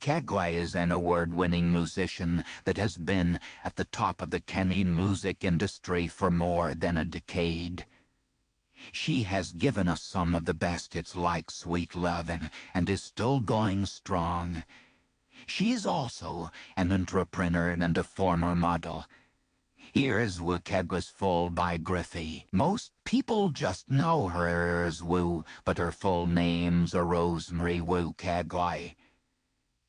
Kagwi is an award-winning musician that has been at the top of the Kenyan music industry for more than a decade. She has given us some of the best hits like Sweet Lovin' and is still going strong. She is also an entrepreneur and a former model. Here is Wu Kagwi's full biography. Most people just know her as Wu, but her full name's Rosemary Wu Kagwi.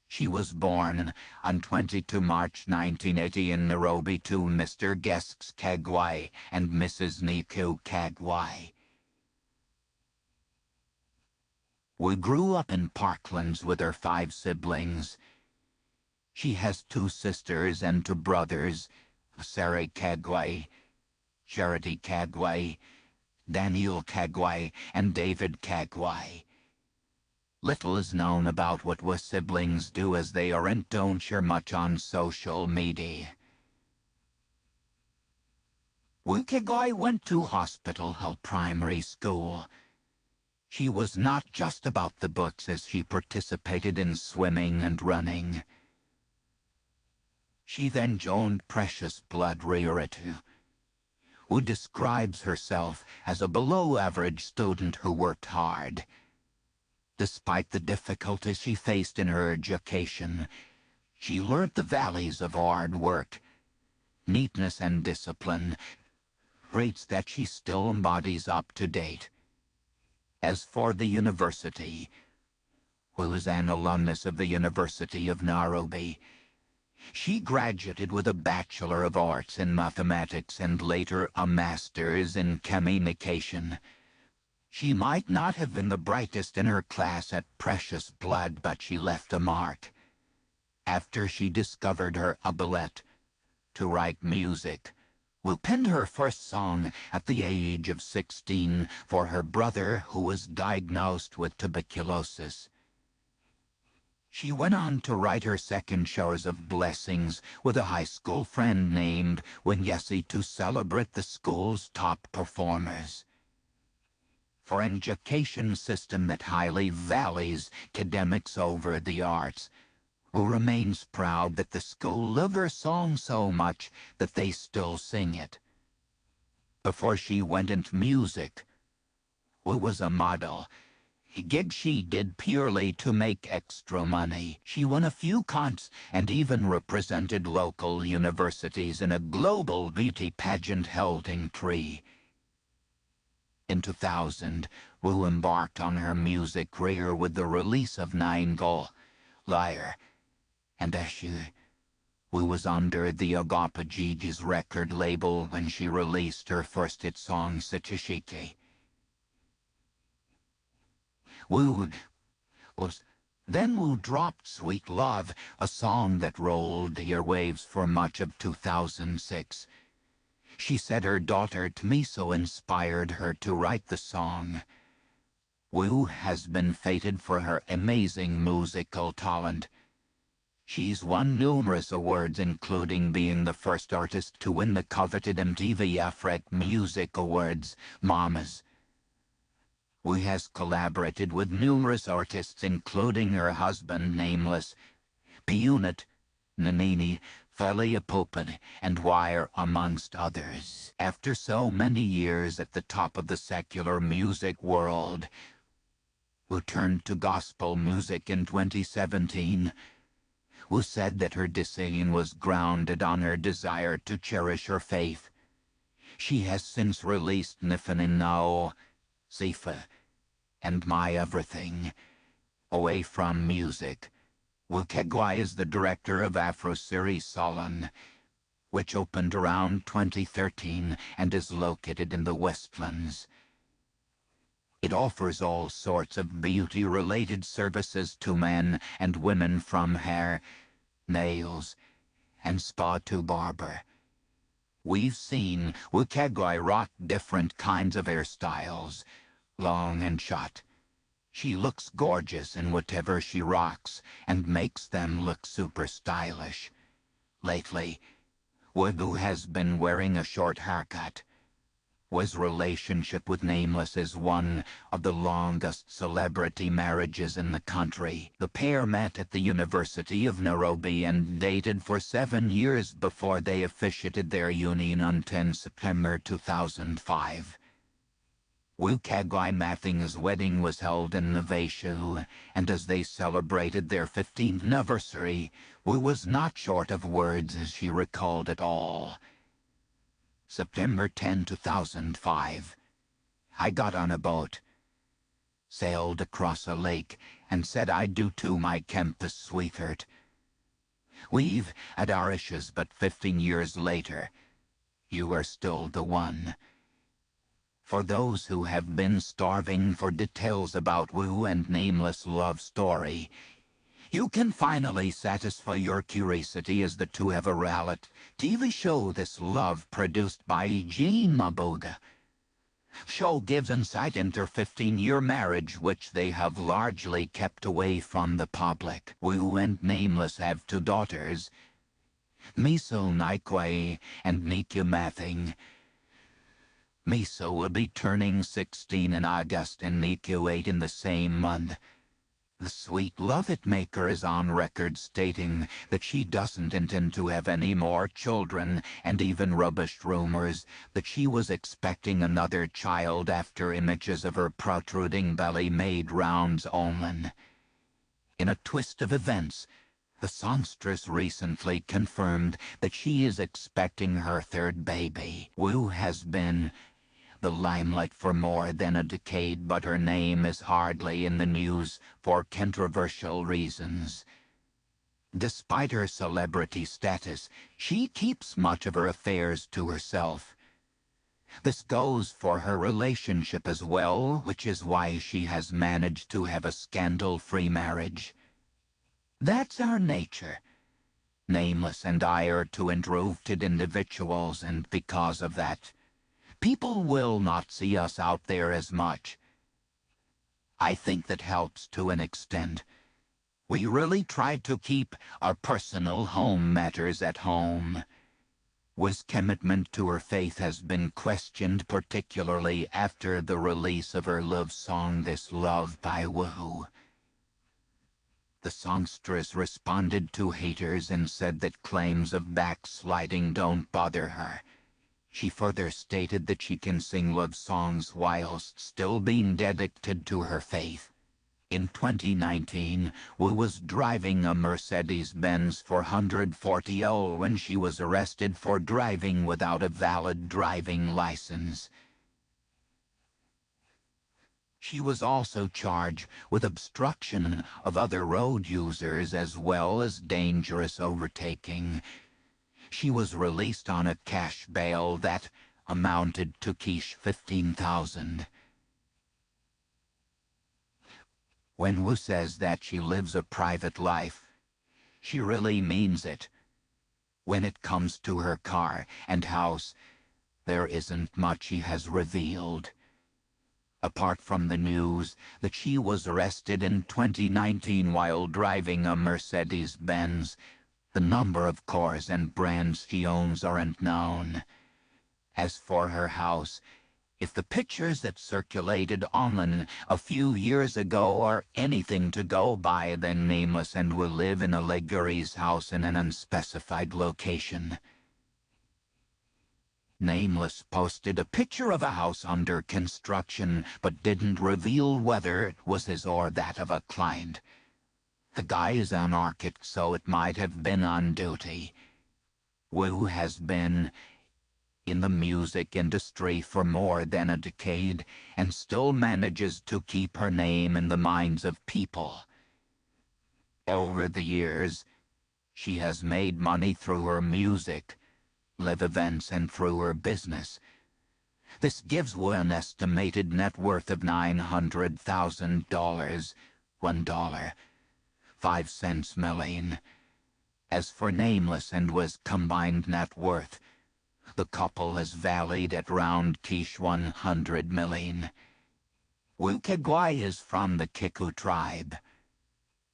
She was born on 22 March 1980 in Nairobi to Mr. Gesks Kagwi and Mrs. Niku Kagwi. Wu grew up in Parklands with her 5 siblings. She has 2 sisters and 2 brothers, Sarah Kagwi, Charity Kagwi, Daniel Kagwi, and David Kagwi. Little is known about what Wu siblings do as they are and don't share much on social media. Wu Kagwi went to Hospital Hill Primary School. She was not just about the books as she participated in swimming and running. She then joined Precious Blood Rarity, who describes herself as a below-average student who worked hard. Despite the difficulties she faced in her education, she learned the values of hard work, neatness and discipline, traits that she still embodies up to date. As for the university, Wu is an alumnus of the University of Nairobi. She graduated with a Bachelor of Arts in Mathematics and later a Master's in Communication. She might not have been the brightest in her class at Precious Blood, but she left a mark. After she discovered her ability to write music, Wu penned her first song at the age of 16 for her brother who was diagnosed with tuberculosis. She went on to write her second Showers of Blessings with a high school friend named Wenyesi to celebrate the school's top performers. For an education system that highly values academics over the arts, Wu remains proud that the school loved her song so much that they still sing it. Before she went into music, Wu was a model. A gig she did purely to make extra money. She won a few contests and even represented local universities in a global beauty pageant held in Tree. In 2000, Wu embarked on her music career with the release of Naingal, Liar, and Eshu. Wu was under the Agapa Gigi's record label when she released her first hit song, Sachishiki. Wu dropped Sweet Love, a song that rolled the airwaves for much of 2006. She said her daughter Tmiso inspired her to write the song. Wu has been feted for her amazing musical talent. She's won numerous awards, including being the first artist to win the coveted MTV Africa Music Awards, Mamas. Wu has collaborated with numerous artists, including her husband Nameless, P-Unit, Nanini, Feli Ipupa, and Wire, amongst others. After so many years at the top of the secular music world, Wu turned to gospel music in 2017. Wu said that her decision was grounded on her desire to cherish her faith. She has since released Nifinin Now, Sifa, and My Everything. Away from music, Wu Kagwi is the director of Afro series Solon, which opened around 2013 and is located in the Westlands. It offers all sorts of beauty-related services to men and women, from hair, nails, and spa to barber. We've seen Wu Kagwi rock different kinds of hairstyles, long and short. She looks gorgeous in whatever she rocks and makes them look super stylish. Lately, Wu has been wearing a short haircut. Wu's relationship with Nameless is one of the longest celebrity marriages in the country. The pair met at the University of Nairobi and dated for 7 years before they officiated their union on 10 September 2005. Wu Kagwi Mathing's wedding was held in Wahu, and as they celebrated their 15th anniversary, Wu was not short of words as she recalled it all. September 10, 2005. I got on a boat, sailed across a lake, and said I do to my campus sweetheart. We've had our issues, but 15 years later, you are still the one. For those who have been starving for details about Wu and Nameless' love story, you can finally satisfy your curiosity as the two have a reality TV show, This Love, produced by Jean Mabuga. Show gives insight into their 15-year marriage, which they have largely kept away from the public. Wu and Nameless have 2 daughters, Miso Naikwe and Nikia Mathing. Miso will be turning 16 in August and Nikia 8 in the same month. The sweet love-it maker is on record stating that she doesn't intend to have any more children, and even rubbished rumors that she was expecting another child after images of her protruding belly made rounds online. In a twist of events, the songstress recently confirmed that she is expecting her 3rd baby. Wu has been the limelight for more than a decade, but her name is hardly in the news for controversial reasons. Despite her celebrity status, she keeps much of her affairs to herself. This goes for her relationship as well, which is why she has managed to have a scandal-free marriage. That's our nature. Nameless and I are 2 introverted individuals, and because of that, people will not see us out there as much. I think that helps to an extent. We really try to keep our personal home matters at home. Wu's commitment to her faith has been questioned, particularly after the release of her love song This Love by Wahu. The songstress responded to haters and said that claims of backsliding don't bother her. She further stated that she can sing love songs whilst still being dedicated to her faith. In 2019, Wu was driving a Mercedes-Benz 440L when she was arrested for driving without a valid driving license. She was also charged with obstruction of other road users as well as dangerous overtaking. She was released on a cash bail that amounted to $15,000. When Wu says that she lives a private life, she really means it. When it comes to her car and house, there isn't much she has revealed. Apart from the news that she was arrested in 2019 while driving a Mercedes-Benz, the number of cars and brands she owns aren't known. As for her house, if the pictures that circulated online a few years ago are anything to go by, then Nameless and Wu live in a luxurious house in an unspecified location. Nameless posted a picture of a house under construction, but didn't reveal whether it was his or that of a client. The guy is an architect, so it might have been on duty. Wu has been in the music industry for more than a decade and still manages to keep her name in the minds of people. Over the years, she has made money through her music, live events, and through her business. This gives Wu an estimated net worth of $900,000, $1.05 million. As for Nameless and Wu's combined net worth, the couple is valued at around $100 million. Wu Kagwi is from the Kiku tribe.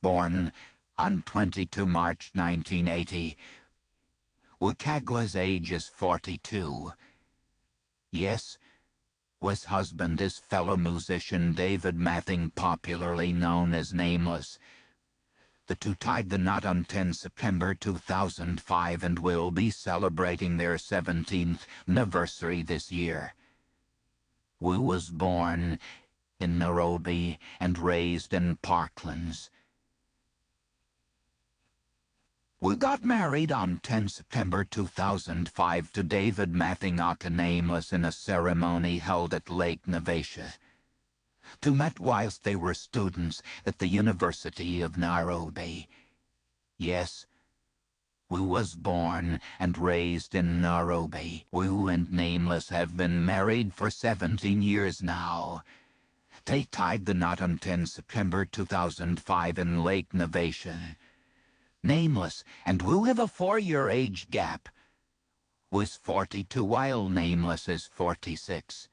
Born on 22 March 1980, Wu Kagwi's age is 42. Yes, Wu's husband is fellow musician David Mathing, popularly known as Nameless. The two tied the knot on 10 September 2005 and will be celebrating their 17th anniversary this year. Wu was born in Nairobi and raised in Parklands. We got married on 10 September 2005 to David Mathing aka Nameless in a ceremony held at Lake Naivasha. Two met whilst they were students at the University of Nairobi. Yes, Wu was born and raised in Nairobi. Wu and Nameless have been married for 17 years now. They tied the knot on 10 September 2005 in Lake Naivasha. Nameless and Wu have a 4-year age gap. Wu's 42 while Nameless is 46.